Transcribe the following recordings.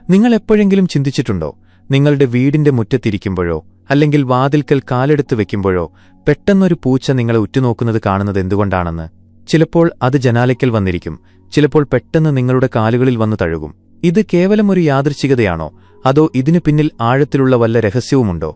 നിങ്ങൾ എപ്പോഴെങ്കിലും ചിന്തിച്ചിട്ടുണ്ടോ, നിങ്ങളുടെ വീടിന്റെ മുറ്റത്തിരിക്കുമ്പോഴോ അല്ലെങ്കിൽ വാതിൽക്കൽ കാലെടുത്ത് വെക്കുമ്പോഴോ പെട്ടെന്നൊരു പൂച്ച നിങ്ങളെ ഉറ്റുനോക്കുന്നത് കാണുന്നത് എന്തുകൊണ്ടാണെന്ന്? ചിലപ്പോൾ അത് ജനാലയ്ക്കൽ വന്നിരിക്കും, ചിലപ്പോൾ പെട്ടെന്ന് നിങ്ങളുടെ കാലുകളിൽ വന്നു തഴുകും. ഇത് കേവലം ഒരു യാദൃച്ഛികതയാണോ, അതോ ഇതിനു പിന്നിൽ ആഴത്തിലുള്ള വല്ല രഹസ്യവുമുണ്ടോ?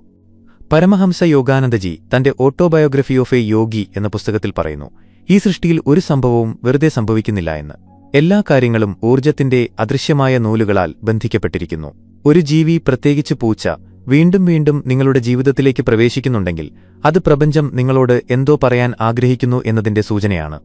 പരമഹംസ യോഗാനന്ദജി തന്റെ ഓട്ടോബയോഗ്രഫി ഓഫ് എ യോഗി എന്ന പുസ്തകത്തിൽ പറയുന്നു, ഈ സൃഷ്ടിയിൽ ഒരു സംഭവവും വെറുതെ സംഭവിക്കുന്നില്ല എന്ന്. എല്ലാ കാര്യങ്ങളും ഊർജ്ജത്തിന്റെ അദൃശ്യമായ നൂലുകളാൽ ബന്ധിക്കപ്പെട്ടിരിക്കുന്നു. ഒരു ജീവി, പ്രത്യേകിച്ച് പൂച്ച, വീണ്ടും വീണ്ടും നിങ്ങളുടെ ജീവിതത്തിലേക്ക് പ്രവേശിക്കുന്നുണ്ടെങ്കിൽ അത് പ്രപഞ്ചം നിങ്ങളോട് എന്തോ പറയാൻ ആഗ്രഹിക്കുന്നു എന്നതിന്റെ സൂചനയാണ്.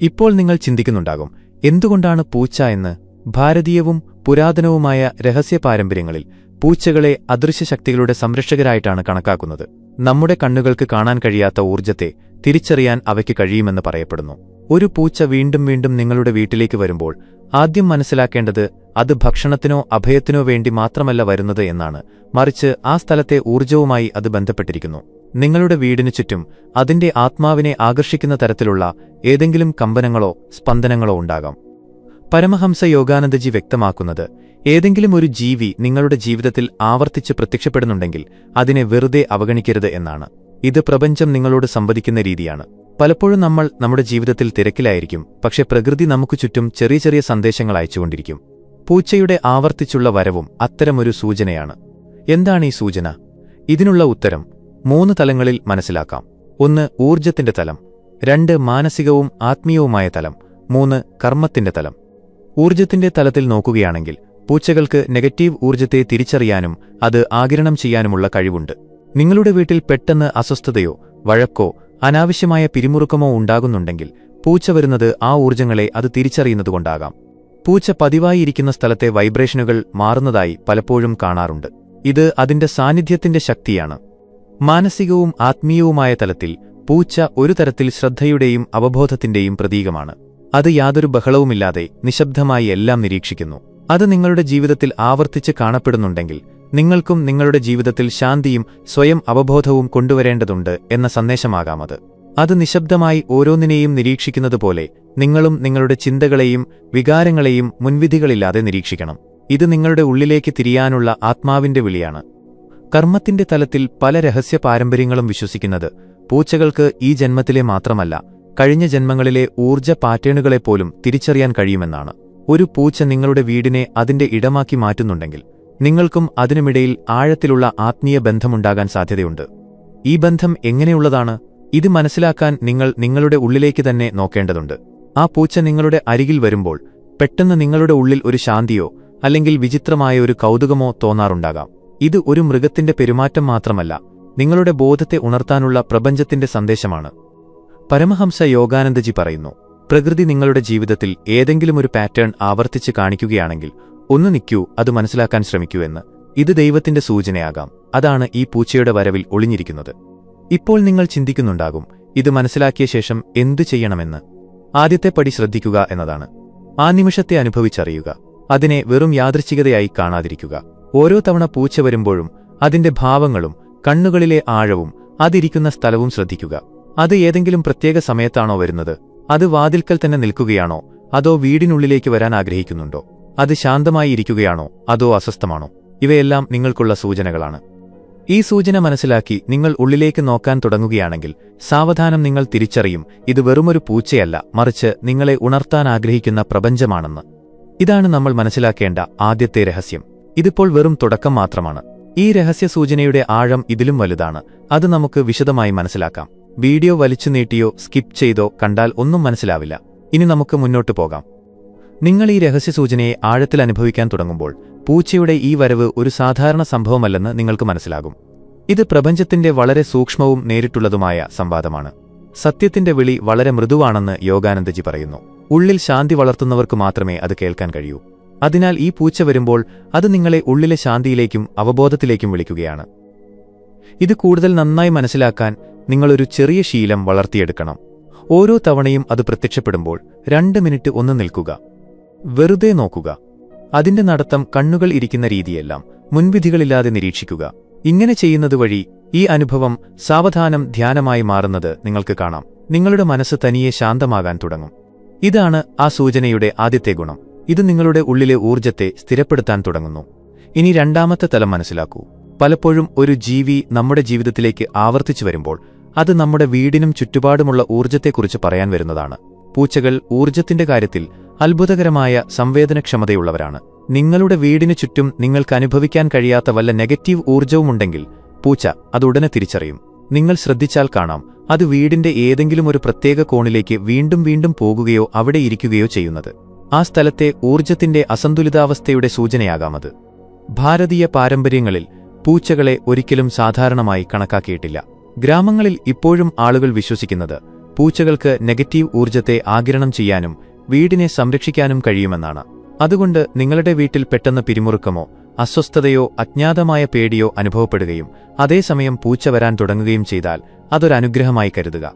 ഇപ്പോൾ നിങ്ങൾ ചിന്തിക്കുന്നുണ്ടാകും, എന്തുകൊണ്ടാണ് പൂച്ച എന്ന്? ഭാരതീയവും പുരാതനവുമായ രഹസ്യ പാരമ്പര്യങ്ങളിൽ പൂച്ചകളെ അദൃശ്യശക്തികളുടെ സംരക്ഷകരായിട്ടാണ് കണക്കാക്കുന്നത്. നമ്മുടെ കണ്ണുകൾക്ക് കാണാൻ കഴിയാത്ത ഊർജ്ജത്തെ തിരിച്ചറിയാൻ അവയ്ക്ക് കഴിയുമെന്ന് പറയപ്പെടുന്നു. ഒരു പൂച്ച വീണ്ടും വീണ്ടും നിങ്ങളുടെ വീട്ടിലേക്ക് വരുമ്പോൾ ആദ്യം മനസ്സിലാക്കേണ്ടത് അത് ഭക്ഷണത്തിനോ അഭയത്തിനോ വേണ്ടി മാത്രമല്ല വരുന്നത് എന്നാണ്, മറിച്ച് ആ സ്ഥലത്തെ ഊർജ്ജവുമായി അത് ബന്ധപ്പെട്ടിരിക്കുന്നു. നിങ്ങളുടെ വീടിനു ചുറ്റും അതിന്റെ ആത്മാവിനെ ആകർഷിക്കുന്ന തരത്തിലുള്ള ഏതെങ്കിലും കമ്പനങ്ങളോ സ്പന്ദനങ്ങളോ ഉണ്ടാകാം. പരമഹംസ യോഗാനന്ദജി വ്യക്തമാക്കുന്നത്, ഏതെങ്കിലും ഒരു ജീവി നിങ്ങളുടെ ജീവിതത്തിൽ ആവർത്തിച്ച് പ്രത്യക്ഷപ്പെടുന്നുണ്ടെങ്കിൽ അതിനെ വെറുതെ അവഗണിക്കരുത് എന്നാണ്. ഇത് പ്രപഞ്ചം നിങ്ങളോട് സംവദിക്കുന്ന രീതിയാണ്. പലപ്പോഴും നമ്മൾ നമ്മുടെ ജീവിതത്തിൽ തിരക്കിലായിരിക്കും, പക്ഷെ പ്രകൃതി നമുക്ക് ചുറ്റും ചെറിയ ചെറിയ സന്ദേശങ്ങൾ അയച്ചുകൊണ്ടിരിക്കും. പൂച്ചയുടെ ആവർത്തിച്ചുള്ള വരവും അത്തരമൊരു സൂചനയാണ്. എന്താണ് ഈ സൂചന? ഇതിനുള്ള ഉത്തരം 3 തലങ്ങളിൽ മനസ്സിലാക്കാം. 1. ഊർജ്ജത്തിന്റെ തലം. 2. മാനസികവും ആത്മീയവുമായ തലം. 3. കർമ്മത്തിന്റെ തലം. ഊർജ്ജത്തിന്റെ തലത്തിൽ നോക്കുകയാണെങ്കിൽ പൂച്ചകൾക്ക് നെഗറ്റീവ് ഊർജ്ജത്തെ തിരിച്ചറിയാനും അത് ആഗിരണം ചെയ്യാനുമുള്ള കഴിവുണ്ട്. നിങ്ങളുടെ വീട്ടിൽ പെട്ടെന്ന് അസ്വസ്ഥതയോ വഴക്കോ അനാവശ്യമായ പിരിമുറുക്കമോ ഉണ്ടാകുന്നുണ്ടെങ്കിൽ പൂച്ച വരുന്നത് ആ ഊർജ്ജങ്ങളെ അത് തിരിച്ചറിയുന്നതുകൊണ്ടാകാം. പൂച്ച പതിവായിരിക്കുന്ന സ്ഥലത്തെ വൈബ്രേഷനുകൾ മാറുന്നതായി പലപ്പോഴും കാണാറുണ്ട്. ഇത് അതിന്റെ സാന്നിധ്യത്തിന്റെ ശക്തിയാണ്. മാനസികവും ആത്മീയവുമായ തലത്തിൽ പൂച്ച ഒരു തരത്തിൽ ശ്രദ്ധയുടെയും അവബോധത്തിന്റെയും പ്രതീകമാണ്. അത് യാതൊരു ബഹളവുമില്ലാതെ നിശബ്ദമായി എല്ലാം നിരീക്ഷിക്കുന്നു. അത് നിങ്ങളുടെ ജീവിതത്തിൽ ആവർത്തിച്ച് കാണപ്പെടുന്നുണ്ടെങ്കിൽ നിങ്ങൾക്കും നിങ്ങളുടെ ജീവിതത്തിൽ ശാന്തിയും സ്വയം അവബോധവും കൊണ്ടുവരേണ്ടതുണ്ട് എന്ന സന്ദേശമാകാമത്. അത് നിശബ്ദമായി ഓരോന്നിനെയും നിരീക്ഷിക്കുന്നതുപോലെ നിങ്ങളും നിങ്ങളുടെ ചിന്തകളെയും വികാരങ്ങളെയും മുൻവിധികളില്ലാതെ നിരീക്ഷിക്കണം. ഇത് നിങ്ങളുടെ ഉള്ളിലേക്ക് തിരിയാനുള്ള ആത്മാവിന്റെ വിളിയാണ്. കർമ്മത്തിന്റെ തലത്തിൽ പല രഹസ്യ പാരമ്പര്യങ്ങളും വിശ്വസിക്കുന്നത് പൂച്ചകൾക്ക് ഈ ജന്മത്തിലെ മാത്രമല്ല, കഴിഞ്ഞ ജന്മങ്ങളിലെ ഊർജ്ജ പാറ്റേണുകളെപ്പോലും തിരിച്ചറിയാൻ കഴിയുമെന്നാണ്. ഒരു പൂച്ച നിങ്ങളുടെ വീടിനെ അതിന്റെ ഇടമാക്കി മാറ്റുന്നുണ്ടെങ്കിൽ നിങ്ങൾക്കും അതിനുമിടയിൽ ആഴത്തിലുള്ള ആത്മീയ ബന്ധമുണ്ടാകാൻ സാധ്യതയുണ്ട്. ഈ ബന്ധം എങ്ങനെയുള്ളതാണ്? ഇത് മനസ്സിലാക്കാൻ നിങ്ങൾ നിങ്ങളുടെ ഉള്ളിലേക്ക് തന്നെ നോക്കേണ്ടതുണ്ട്. ആ പൂച്ച നിങ്ങളുടെ അരികിൽ വരുമ്പോൾ പെട്ടെന്ന് നിങ്ങളുടെ ഉള്ളിൽ ഒരു ശാന്തിയോ അല്ലെങ്കിൽ വിചിത്രമായ ഒരു കൗതുകമോ തോന്നാറുണ്ടാകാം. ഇത് ഒരു മൃഗത്തിന്റെ പെരുമാറ്റം മാത്രമല്ല, നിങ്ങളുടെ ബോധത്തെ ഉണർത്താനുള്ള പ്രപഞ്ചത്തിന്റെ സന്ദേശമാണ്. പരമഹംസ യോഗാനന്ദജി പറയുന്നു, പ്രകൃതി നിങ്ങളുടെ ജീവിതത്തിൽ ഏതെങ്കിലും ഒരു പാറ്റേൺ ആവർത്തിച്ച് കാണിക്കുകയാണെങ്കിൽ ഒന്ന് നിൽക്കൂ, അത് മനസ്സിലാക്കാൻ ശ്രമിക്കൂ എന്ന്. ഇത് ദൈവത്തിന്റെ സൂചനയാകാം. അതാണ് ഈ പൂച്ചയുടെ വരവിൽ ഒളിഞ്ഞിരിക്കുന്നത്. ഇപ്പോൾ നിങ്ങൾ ചിന്തിക്കുന്നുണ്ടാകും, ഇത് മനസ്സിലാക്കിയ ശേഷം എന്തു ചെയ്യണമെന്ന്. ആദ്യത്തെ പടി ശ്രദ്ധിക്കുക എന്നതാണ്. ആ നിമിഷത്തെ അനുഭവിച്ചറിയുക. അതിനെ വെറും യാദൃച്ഛികതയായി കാണാതിരിക്കുക. ഓരോ തവണ പൂച്ച വരുമ്പോഴും അതിന്റെ ഭാവങ്ങളും കണ്ണുകളിലെ ആഴവും അതിരിക്കുന്ന സ്ഥലവും ശ്രദ്ധിക്കുക. അത് ഏതെങ്കിലും പ്രത്യേക സമയത്താണോ വരുന്നത്? അത് വാതിൽക്കൽ തന്നെ നിൽക്കുകയാണോ, അതോ വീടിനുള്ളിലേക്ക് വരാൻ ആഗ്രഹിക്കുന്നുണ്ടോ? അത് ശാന്തമായി ഇരിക്കുകയാണോ, അതോ അസ്വസ്ഥമാണോ? ഇവയെല്ലാം നിങ്ങൾക്കുള്ള സൂചനകളാണ്. ഈ സൂചന മനസ്സിലാക്കി നിങ്ങൾ ഉള്ളിലേക്ക് നോക്കാൻ തുടങ്ങുകയാണെങ്കിൽ സാവധാനം നിങ്ങൾ തിരിച്ചറിയും, ഇത് വെറുമൊരു പൂച്ചയല്ല, മറിച്ച് നിങ്ങളെ ഉണർത്താൻ ആഗ്രഹിക്കുന്ന പ്രപഞ്ചമാണെന്ന്. ഇതാണ് നമ്മൾ മനസ്സിലാക്കേണ്ട ആദ്യത്തെ രഹസ്യം. ഇതിപ്പോൾ വെറും തുടക്കം മാത്രമാണ്. ഈ രഹസ്യ സൂചനയുടെ ആഴം ഇതിലും വലുതാണ്. അത് നമുക്ക് വിശദമായി മനസ്സിലാക്കാം. വീഡിയോ വലിച്ചു നീട്ടിയോ സ്കിപ്പ് ചെയ്തോ കണ്ടാൽ ഒന്നും മനസ്സിലാവില്ല. ഇനി നമുക്ക് മുന്നോട്ടു പോകാം. നിങ്ങൾ ഈ രഹസ്യസൂചനയെ ആഴത്തിൽ അനുഭവിക്കാൻ തുടങ്ങുമ്പോൾ പൂച്ചയുടെ ഈ വരവ് ഒരു സാധാരണ സംഭവമല്ലെന്ന് നിങ്ങൾക്ക് മനസ്സിലാകും. ഇത് പ്രപഞ്ചത്തിന്റെ വളരെ സൂക്ഷ്മവും നേരിട്ടുള്ളതുമായ സംവാദമാണ്. സത്യത്തിന്റെ വിളി വളരെ മൃദുവാണെന്ന് യോഗാനന്ദജി പറയുന്നു. ഉള്ളിൽ ശാന്തി വളർത്തുന്നവർക്ക് മാത്രമേ അത് കേൾക്കാൻ കഴിയൂ. അതിനാൽ ഈ പൂച്ച വരുമ്പോൾ അത് നിങ്ങളെ ഉള്ളിലെ ശാന്തിയിലേക്കും അവബോധത്തിലേക്കും വിളിക്കുകയാണ്. ഇത് കൂടുതൽ നന്നായി മനസ്സിലാക്കാൻ നിങ്ങളൊരു ചെറിയ ശീലം വളർത്തിയെടുക്കണം. ഓരോ തവണയും അത് പ്രത്യക്ഷപ്പെടുമ്പോൾ 2 മിനിറ്റ് ഒന്ന് നിൽക്കുക. വെറുതെ നോക്കുക. അതിന്റെ നടത്തം, കണ്ണുകൾ ഇരിക്കുന്ന രീതിയെല്ലാം മുൻവിധികളില്ലാതെ നിരീക്ഷിക്കുക. ഇങ്ങനെ ചെയ്യുന്നതുവഴി ഈ അനുഭവം സാവധാനം ധ്യാനമായി മാറുന്നത് നിങ്ങൾക്ക് കാണാം. നിങ്ങളുടെ മനസ്സ് തനിയെ ശാന്തമാകാൻ തുടങ്ങും. ഇതാണ് ആ സൂചനയുടെ ആദ്യത്തെ ഗുണം. ഇത് നിങ്ങളുടെ ഉള്ളിലെ ഊർജ്ജത്തെ സ്ഥിരപ്പെടുത്താൻ തുടങ്ങുന്നു. ഇനി രണ്ടാമത്തെ തലം മനസ്സിലാക്കൂ. പലപ്പോഴും ഒരു ജീവി നമ്മുടെ ജീവിതത്തിലേക്ക് ആവർത്തിച്ചു വരുമ്പോൾ അത് നമ്മുടെ വീടിനും ചുറ്റുപാടുമുള്ള ഊർജ്ജത്തെക്കുറിച്ച് പറയാൻ വരുന്നതാണ്. പൂച്ചകൾ ഊർജ്ജത്തിന്റെ കാര്യത്തിൽ അത്ഭുതകരമായ സംവേദനക്ഷമതയുള്ളവരാണ്. നിങ്ങളുടെ വീടിനു ചുറ്റും നിങ്ങൾക്ക് അനുഭവിക്കാൻ കഴിയാത്ത വല്ല നെഗറ്റീവ് ഊർജ്ജവുമുണ്ടെങ്കിൽ പൂച്ച അതുടനെ തിരിച്ചറിയും. നിങ്ങൾ ശ്രദ്ധിച്ചാൽ കാണാം, അത് വീടിന്റെ ഏതെങ്കിലും ഒരു പ്രത്യേക കോണിലേക്ക് വീണ്ടും വീണ്ടും പോകുകയോ അവിടെ ഇരിക്കുകയോ ചെയ്യുന്നത്. ആ സ്ഥലത്തെ ഊർജ്ജത്തിന്റെ അസന്തുലിതാവസ്ഥയുടെ സൂചനയാകാമത്. ഭാരതീയ പാരമ്പര്യങ്ങളിൽ പൂച്ചകളെ ഒരിക്കലും സാധാരണമായി കണക്കാക്കിയിട്ടില്ല. ഗ്രാമങ്ങളിൽ ഇപ്പോഴും ആളുകൾ വിശ്വസിക്കുന്നത് പൂച്ചകൾക്ക് നെഗറ്റീവ് ഊർജ്ജത്തെ ആഗിരണം ചെയ്യാനും വീടിനെ സംരക്ഷിക്കാനും കഴിയുമെന്നാണ്. അതുകൊണ്ട് നിങ്ങളുടെ വീട്ടിൽ പെട്ടെന്ന് പിരിമുറുക്കമോ അസ്വസ്ഥതയോ അജ്ഞാതമായ പേടിയോ അനുഭവപ്പെടുകയും അതേസമയം പൂച്ച വരാൻ തുടങ്ങുകയും ചെയ്താൽ അതൊരനുഗ്രഹമായി കരുതുക.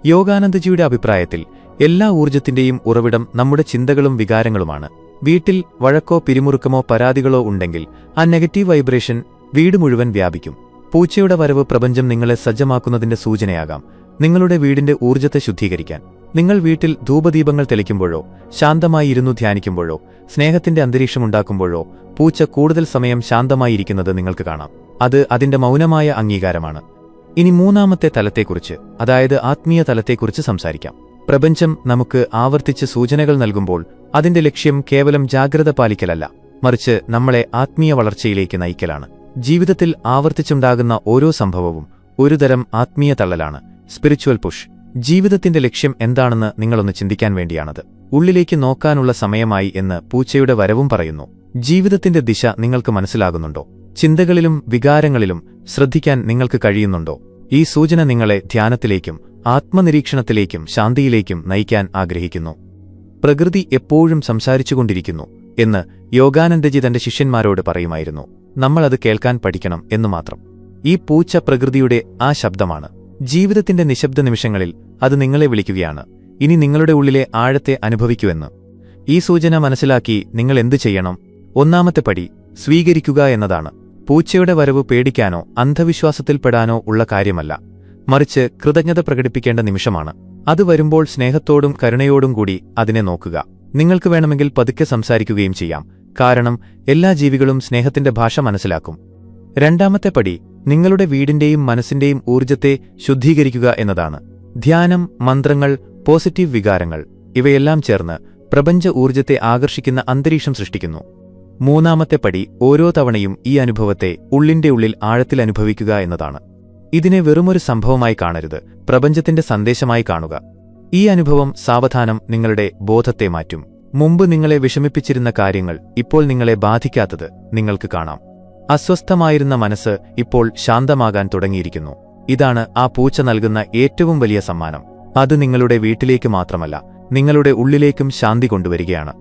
യോഗാനന്ദജിയുടെ അഭിപ്രായത്തിൽ എല്ലാ ഊർജ്ജത്തിന്റെയും ഉറവിടം നമ്മുടെ ചിന്തകളും വികാരങ്ങളുമാണ്. വീട്ടിൽ വഴക്കോ പിരിമുറുക്കമോ പരാതികളോ ഉണ്ടെങ്കിൽ ആ നെഗറ്റീവ് വൈബ്രേഷൻ വീട് മുഴുവൻ വ്യാപിക്കും. പൂച്ചയുടെ വരവ് പ്രപഞ്ചം നിങ്ങളെ സജ്ജമാക്കുന്നതിന്റെ സൂചനയാകാം, നിങ്ങളുടെ വീടിന്റെ ഊർജ്ജത്തെ ശുദ്ധീകരിക്കാൻ. നിങ്ങൾ വീട്ടിൽ ധൂപദീപങ്ങൾ തെളിക്കുമ്പോഴോ ശാന്തമായി ഇരുന്നു ധ്യാനിക്കുമ്പോഴോ സ്നേഹത്തിന്റെ അന്തരീക്ഷമുണ്ടാക്കുമ്പോഴോ പൂച്ച കൂടുതൽ സമയം ശാന്തമായിരിക്കുന്നത് നിങ്ങൾക്ക് കാണാം. അത് അതിന്റെ മൗനമായ അംഗീകാരമാണ്. ഇനി മൂന്നാമത്തെ തലത്തെക്കുറിച്ച്, അതായത് ആത്മീയ തലത്തെക്കുറിച്ച് സംസാരിക്കാം. പ്രപഞ്ചം നമുക്ക് ആവർത്തിച്ച് സൂചനകൾ നൽകുമ്പോൾ അതിന്റെ ലക്ഷ്യം കേവലം ജാഗ്രത പാലിക്കലല്ല, മറിച്ച് നമ്മളെ ആത്മീയ വളർച്ചയിലേക്ക് നയിക്കലാണ്. ജീവിതത്തിൽ ആവർത്തിച്ചുണ്ടാകുന്ന ഓരോ സംഭവവും ഒരുതരം ആത്മീയ തള്ളലാണ്, സ്പിരിച്വൽ പുഷ്. ജീവിതത്തിന്റെ ലക്ഷ്യം എന്താണെന്ന് നിങ്ങളൊന്ന് ചിന്തിക്കാൻ വേണ്ടിയാണത്. ഉള്ളിലേക്ക് നോക്കാനുള്ള സമയമായി എന്ന് പൂച്ചയുടെ വരവും പറയുന്നു. ജീവിതത്തിന്റെ ദിശ നിങ്ങൾക്ക് മനസ്സിലാകുന്നുണ്ടോ? ചിന്തകളിലും വികാരങ്ങളിലും ശ്രദ്ധിക്കാൻ നിങ്ങൾക്ക് കഴിയുന്നുണ്ടോ? ഈ സൂചന നിങ്ങളെ ധ്യാനത്തിലേക്കും ആത്മനിരീക്ഷണത്തിലേക്കും ശാന്തിയിലേക്കും നയിക്കാൻ ആഗ്രഹിക്കുന്നു. പ്രകൃതി എപ്പോഴും സംസാരിച്ചുകൊണ്ടിരിക്കുന്നു എന്ന് യോഗാനന്ദജി തന്റെ ശിഷ്യന്മാരോട് പറയുമായിരുന്നു. നമ്മളത് കേൾക്കാൻ പഠിക്കണം എന്നു മാത്രം. ഈ പൂച്ച പ്രകൃതിയുടെ ആ ശബ്ദമാണ്. ജീവിതത്തിന്റെ നിശബ്ദ നിമിഷങ്ങളിൽ അത് നിങ്ങളെ വിളിക്കുകയാണ്, ഇനി നിങ്ങളുടെ ഉള്ളിലെ ആഴത്തെ അനുഭവിക്കുമെന്ന്. ഈ സൂചന മനസ്സിലാക്കി നിങ്ങൾ എന്തു ചെയ്യണം? ഒന്നാമത്തെ പടി സ്വീകരിക്കുക എന്നതാണ്. പൂച്ചയുടെ വരവ് പേടിക്കാനോ അന്ധവിശ്വാസത്തിൽപ്പെടാനോ ഉള്ള കാര്യമല്ല, മറിച്ച് കൃതജ്ഞത പ്രകടിപ്പിക്കേണ്ട നിമിഷമാണ്. അത് വരുമ്പോൾ സ്നേഹത്തോടും കരുണയോടും കൂടി അതിനെ നോക്കുക. നിങ്ങൾക്ക് വേണമെങ്കിൽ പതുക്കെ സംസാരിക്കുകയും ചെയ്യാം, കാരണം എല്ലാ ജീവികളും സ്നേഹത്തിന്റെ ഭാഷ മനസ്സിലാക്കും. രണ്ടാമത്തെ പടി നിങ്ങളുടെ വീടിന്റെയും മനസ്സിന്റെയും ഊർജ്ജത്തെ ശുദ്ധീകരിക്കുക എന്നതാണ്. ധ്യാനം, മന്ത്രങ്ങൾ, പോസിറ്റീവ് വികാരങ്ങൾ ഇവയെല്ലാം ചേർന്ന് പ്രപഞ്ച ഊർജ്ജത്തെ ആകർഷിക്കുന്ന അന്തരീക്ഷം സൃഷ്ടിക്കുന്നു. മൂന്നാമത്തെ പടി ഓരോ തവണയും ഈ അനുഭവത്തെ ഉള്ളിന്റെ ഉള്ളിൽ ആഴത്തിൽ അനുഭവിക്കുക എന്നതാണ്. ഇതിനെ വെറുമൊരു സംഭവമായി കാണരുത്, പ്രപഞ്ചത്തിന്റെ സന്ദേശമായി കാണുക. ഈ അനുഭവം സാവധാനം നിങ്ങളുടെ ബോധത്തെ മാറ്റും. മുമ്പ് നിങ്ങളെ വിഷമിപ്പിച്ചിരുന്ന കാര്യങ്ങൾ ഇപ്പോൾ നിങ്ങളെ ബാധിക്കാത്തത് നിങ്ങൾക്ക് കാണാം. അസ്വസ്ഥമായിരുന്ന മനസ്സ് ഇപ്പോൾ ശാന്തമാകാൻ തുടങ്ങിയിരിക്കുന്നു. ഇതാണ് ആ പൂച്ച നൽകുന്ന ഏറ്റവും വലിയ സമ്മാനം. അത് നിങ്ങളുടെ വീട്ടിലേക്ക് മാത്രമല്ല, നിങ്ങളുടെ ഉള്ളിലേക്കും ശാന്തി കൊണ്ടുവരികയാണ്.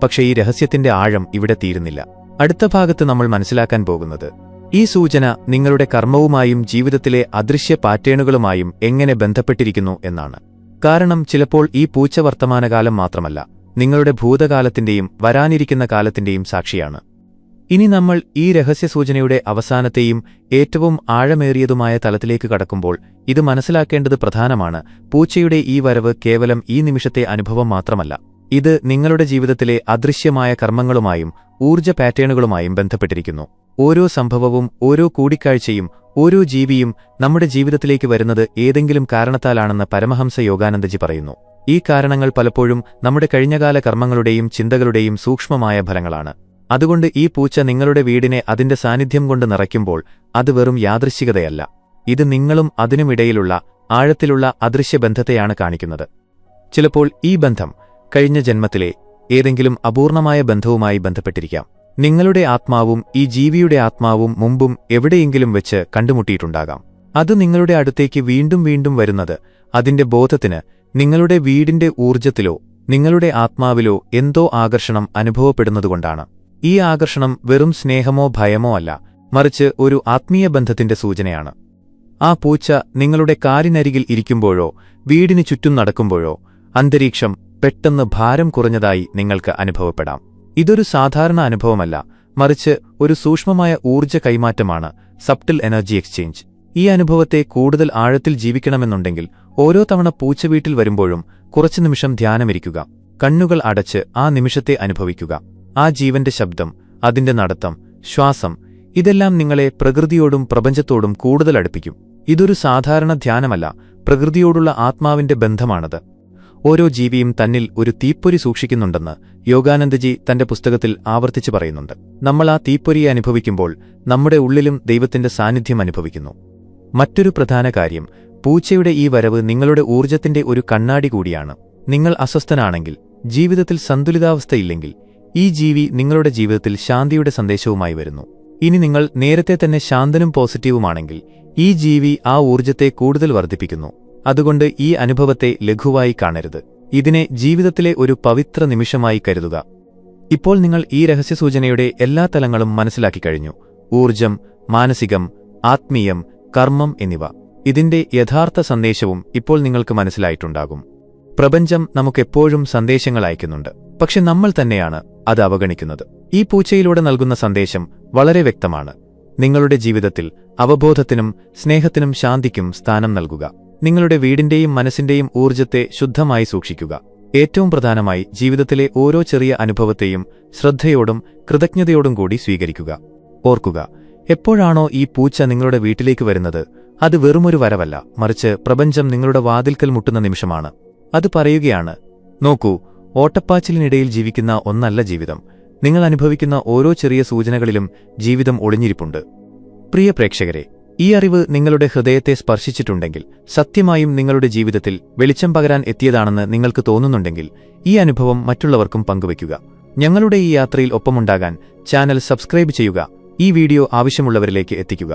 പക്ഷേ ഈ രഹസ്യത്തിന്റെ ആഴം ഇവിടെ തീരുന്നില്ല. അടുത്ത ഭാഗത്ത് നമ്മൾ മനസ്സിലാക്കാൻ പോകുന്നത് ഈ സൂചന നിങ്ങളുടെ കർമ്മവുമായും ജീവിതത്തിലെ അദൃശ്യ പാറ്റേണുകളുമായും എങ്ങനെ ബന്ധപ്പെട്ടിരിക്കുന്നു എന്നാണ്. കാരണം ചിലപ്പോൾ ഈ പൂച്ച വർത്തമാനകാലം മാത്രമല്ല, നിങ്ങളുടെ ഭൂതകാലത്തിന്റെയും വരാനിരിക്കുന്ന കാലത്തിന്റെയും സാക്ഷിയാണ്. ഇനി നമ്മൾ ഈ രഹസ്യസൂചനയുടെ അവസാനത്തെയും ഏറ്റവും ആഴമേറിയതുമായ തലത്തിലേക്ക് കടക്കുമ്പോൾ ഇത് മനസ്സിലാക്കേണ്ടത് പ്രധാനമാണ്. പൂച്ചയുടെ ഈ വരവ് കേവലം ഈ നിമിഷത്തെ അനുഭവം മാത്രമല്ല, ഇത് നിങ്ങളുടെ ജീവിതത്തിലെ അദൃശ്യമായ കർമ്മങ്ങളുമായും ഊർജ്ജ പാറ്റേണുകളുമായും ബന്ധപ്പെട്ടിരിക്കുന്നു. ഓരോ സംഭവവും, ഓരോ കൂടിക്കാഴ്ചയും, ഓരോ ജീവിയും നമ്മുടെ ജീവിതത്തിലേക്ക് വരുന്നത് ഏതെങ്കിലും കാരണത്താലാണെന്ന് പരമഹംസ യോഗാനന്ദജി പറയുന്നു. ഈ കാരണങ്ങൾ പലപ്പോഴും നമ്മുടെ കഴിഞ്ഞകാല കർമ്മങ്ങളുടെയും ചിന്തകളുടെയും സൂക്ഷ്മമായ ഫലങ്ങളാണ്. അതുകൊണ്ട് ഈ പൂച്ച നിങ്ങളുടെ വീടിനെ അതിന്റെ സാന്നിധ്യം കൊണ്ട് നിറയ്ക്കുമ്പോൾ അത് വെറും യാദൃശ്ചികതയല്ല, ഇത് നിങ്ങളും അതിനുമിടയിലുള്ള ആഴത്തിലുള്ള അദൃശ്യബന്ധത്തെയാണ് കാണിക്കുന്നത്. ചിലപ്പോൾ ഈ ബന്ധം കഴിഞ്ഞ ജന്മത്തിലെ ഏതെങ്കിലും അപൂർണമായ ബന്ധവുമായി ബന്ധപ്പെട്ടിരിക്കാം. നിങ്ങളുടെ ആത്മാവും ഈ ജീവിയുടെ ആത്മാവും മുമ്പും എവിടെയെങ്കിലും വെച്ച് കണ്ടുമുട്ടിയിട്ടുണ്ടാകാം. അത് നിങ്ങളുടെ അടുത്തേക്ക് വീണ്ടും വീണ്ടും വരുന്നത് അതിന്റെ ബോധത്തിന് നിങ്ങളുടെ വീടിന്റെ ഊർജ്ജത്തിലോ നിങ്ങളുടെ ആത്മാവിലോ എന്തോ ആകർഷണം അനുഭവപ്പെടുന്നതുകൊണ്ടാണ്. ഈ ആകർഷണം വെറും സ്നേഹമോ ഭയമോ അല്ല, മറിച്ച് ഒരു ആത്മീയ ബന്ധത്തിന്റെ സൂചനയാണ്. ആ പൂച്ച നിങ്ങളുടെ കാലിനരികിൽ ഇരിക്കുമ്പോഴോ വീടിന് ചുറ്റും നടക്കുമ്പോഴോ അന്തരീക്ഷം പെട്ടെന്ന് ഭാരം കുറഞ്ഞതായി നിങ്ങൾക്ക് അനുഭവപ്പെടാം. ഇതൊരു സാധാരണ അനുഭവമല്ല, മറിച്ച് ഒരു സൂക്ഷ്മമായ ഊർജ്ജ കൈമാറ്റമാണ്, സബ്ട്ടിൽ എനർജി എക്സ്ചേഞ്ച്. ഈ അനുഭവത്തെ കൂടുതൽ ആഴത്തിൽ ജീവിക്കണമെന്നുണ്ടെങ്കിൽ ഓരോ തവണ പൂച്ച വീട്ടിൽ വരുമ്പോഴും കുറച്ചു നിമിഷം ധ്യാനമിരിക്കുക. കണ്ണുകൾ അടച്ച് ആ നിമിഷത്തെ അനുഭവിക്കുക. ആ ജീവന്റെ ശബ്ദം, അതിന്റെ നടത്തം, ശ്വാസം, ഇതെല്ലാം നിങ്ങളെ പ്രകൃതിയോടും പ്രപഞ്ചത്തോടും കൂടുതൽ അടുപ്പിക്കും. ഇതൊരു സാധാരണ ധ്യാനമല്ല, പ്രകൃതിയോടുള്ള ആത്മാവിന്റെ ബന്ധമാണത്. ഓരോ ജീവിയും തന്നിൽ ഒരു തീപ്പൊരി സൂക്ഷിക്കുന്നുണ്ടെന്ന് യോഗാനന്ദജി തന്റെ പുസ്തകത്തിൽ ആവർത്തിച്ചു പറയുന്നുണ്ട്. നമ്മൾ ആ തീപ്പൊരിയെ അനുഭവിക്കുമ്പോൾ നമ്മുടെ ഉള്ളിലും ദൈവത്തിന്റെ സാന്നിധ്യം അനുഭവിക്കുന്നു. മറ്റൊരു പ്രധാന കാര്യം, പൂച്ചയുടെ ഈ വരവ് നിങ്ങളുടെ ഊർജ്ജത്തിന്റെ ഒരു കണ്ണാടി കൂടിയാണ്. നിങ്ങൾ അസ്വസ്ഥനാണെങ്കിൽ, ജീവിതത്തിൽ സന്തുലിതാവസ്ഥയില്ലെങ്കിൽ, ഈ ജീവി നിങ്ങളുടെ ജീവിതത്തിൽ ശാന്തിയുടെ സന്ദേശവുമായി വരുന്നു. ഇനി നിങ്ങൾ നേരത്തെ തന്നെ ശാന്തനും പോസിറ്റീവുമാണെങ്കിൽ, ഈ ജീവി ആ ഊർജ്ജത്തെ കൂടുതൽ വർദ്ധിപ്പിക്കുന്നു. അതുകൊണ്ട് ഈ അനുഭവത്തെ ലഘുവായി കാണരുത്. ഇതിനെ ജീവിതത്തിലെ ഒരു പവിത്ര നിമിഷമായി കരുതുക. ഇപ്പോൾ നിങ്ങൾ ഈ രഹസ്യസൂചനയുടെ എല്ലാ തലങ്ങളും മനസ്സിലാക്കി കഴിഞ്ഞു. ഊർജ്ജം, മാനസികം, ആത്മീയം, കർമ്മം എന്നിവ. ഇതിന്റെ യഥാർത്ഥ സന്ദേശവും ഇപ്പോൾ നിങ്ങൾക്ക് മനസ്സിലായിട്ടുണ്ടാകും. പ്രപഞ്ചം നമുക്കെപ്പോഴും സന്ദേശങ്ങൾ അയക്കുന്നുണ്ട്. പക്ഷെ നമ്മൾ തന്നെയാണ് അത് അവഗണിക്കുന്നത്. ഈ പൂച്ചയിലൂടെ നൽകുന്ന സന്ദേശം വളരെ വ്യക്തമാണ്. നിങ്ങളുടെ ജീവിതത്തിൽ അവബോധത്തിനും സ്നേഹത്തിനും ശാന്തിക്കും സ്ഥാനം നൽകുക. നിങ്ങളുടെ വീടിന്റെയും മനസ്സിന്റെയും ഊർജ്ജത്തെ ശുദ്ധമായി സൂക്ഷിക്കുക. ഏറ്റവും പ്രധാനമായി ജീവിതത്തിലെ ഓരോ ചെറിയ അനുഭവത്തെയും ശ്രദ്ധയോടും കൃതജ്ഞതയോടും കൂടി സ്വീകരിക്കുക. ഓർക്കുക, എപ്പോഴാണോ ഈ പൂച്ച നിങ്ങളുടെ വീട്ടിലേക്ക് വരുന്നത്, അത് വെറുമൊരു വരവല്ല, മറിച്ച് പ്രപഞ്ചം നിങ്ങളുടെ വാതിൽക്കൽ മുട്ടുന്ന നിമിഷമാണ്. അത് പറയുകയാണ്, നോക്കൂ, ഓട്ടപ്പാച്ചിലിനിടയിൽ ജീവിക്കുന്ന ഒന്നല്ല ജീവിതം. നിങ്ങൾ അനുഭവിക്കുന്ന ഓരോ ചെറിയ സൂചനകളിലും ജീവിതം ഒളിഞ്ഞിരിപ്പുണ്ട്. പ്രിയ പ്രേക്ഷകരെ, ഈ അറിവ് നിങ്ങളുടെ ഹൃദയത്തെ സ്പർശിച്ചിട്ടുണ്ടെങ്കിൽ, സത്യമായും നിങ്ങളുടെ ജീവിതത്തിൽ വെളിച്ചം പകരാൻ എത്തിയതാണെന്ന് നിങ്ങൾക്ക് തോന്നുന്നുണ്ടെങ്കിൽ, ഈ അനുഭവം മറ്റുള്ളവർക്കും പങ്കുവയ്ക്കുക. ഞങ്ങളുടെ ഈ യാത്രയിൽ ഒപ്പമുണ്ടാകാൻ ചാനൽ സബ്സ്ക്രൈബ് ചെയ്യുക. ഈ വീഡിയോ ആവശ്യമുള്ളവരിലേക്ക് എത്തിക്കുക.